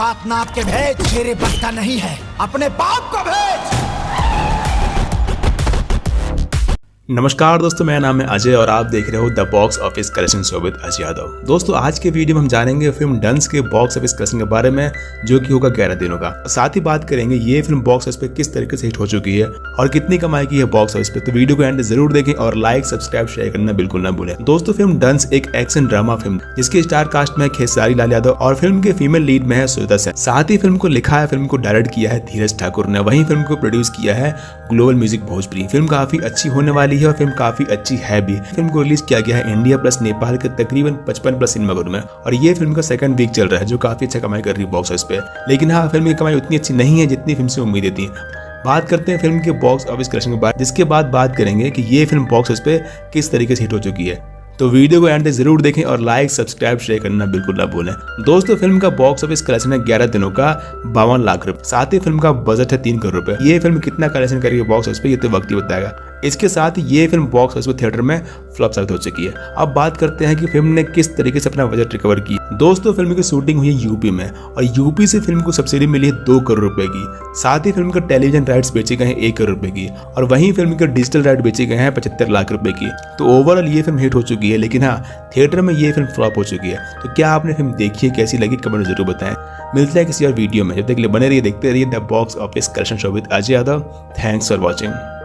साथ नाप के भेज। तेरे बस का नहीं है, अपने बाप को भेज। नमस्कार दोस्तों, मेरा नाम है अजय और आप देख रहे हो the box office collection show with Ajay Yadav. दोस्तों आज के वीडियो में हम जानेंगे फिल्म डंस के बॉक्स ऑफिस कलेक्शन के बारे में, जो कि होगा 11 दिनों का। साथ ही बात करेंगे ये फिल्म बॉक्स ऑफिस पे किस तरीके से हिट हो चुकी है और कितनी कमाई की है बॉक्स ऑफिस पे। तो वीडियो को एंड जरूर देखें और लाइक सब्सक्राइब शेयर करना बिल्कुल ना भूलें। दोस्तों फिल्म डंस एक एक्शन ड्रामा फिल्म जिसके स्टार कास्ट में खेसारी लाल यादव और फिल्म के फीमेल लीड में है श्वेता सेन। साथ ही फिल्म को लिखा है, फिल्म को डायरेक्ट किया है धीरज ठाकुर ने। वहीं फिल्म को प्रोड्यूस किया है ग्लोबल म्यूजिक भोजपुरी। फिल्म काफी अच्छी होने वाली है और फिल्म काफी अच्छी है भी। फिल्म को रिलीज किया गया है इंडिया प्लस नेपाल के तकरीबन 55+ सिनेमाघरों में और ये फिल्म का सेकंड वीक चल रहा है, जो काफी अच्छा कमाई कर रही है बॉक्स ऑफिस पे। लेकिन हाँ, फिल्म की कमाई उतनी अच्छी नहीं है जितनी फिल्म से उम्मीदें थी। बात करते हैं फिल्म के बॉक्स ऑफिस कलेक्शन के बाद, जिसके बाद बात करेंगे कि ये फिल्म बॉक्स ऑफिस पे किस तरीके से हिट हो चुकी है। तो वीडियो को एंड तक जरूर देखें और लाइक सब्सक्राइब शेयर करना बिल्कुल ना भूलें। दोस्तों फिल्म का बॉक्स ऑफिस कलेक्शन है 11 दिनों का 52 लाख रुपए। साथ ही फिल्म का बजट है 3 करोड़ रुपए। ये फिल्म कितना कलेक्शन करेगी बॉक्स ऑफिस पे, ये तो वक्त ही बताएगा। इसके साथ ही ये फिल्म बॉक्स ऑफिस थिएटर में फ्लॉप साबित हो चुकी है। अब बात करते हैं कि फिल्म ने किस तरीके से अपना बजट रिकवर किया। दोस्तों फिल्म की शूटिंग हुई है यूपी में और यूपी से फिल्म को सब्सिडी मिली है 2 करोड़ रुपए की। साथ ही फिल्म के टेलीविजन राइट्स बेचे गए हैं 1 करोड़ रुपए की और वहीं फिल्म के डिजिटल राइट बेचे गए हैं 75 लाख रुपए की। तो ओवरऑल ये फिल्म हिट हो चुकी है, लेकिन हाँ थिएटर में ये फिल्म फ्लॉप हो चुकी है। तो क्या आपने फिल्म देखी है, कैसी लगी, कमेंट में जरूर बताएं। मिलते हैं किसी और वीडियो में, जब तक के लिए बने रहिए देखते रहिए the box office collection show with Ajay Yadav. Thanks for watching.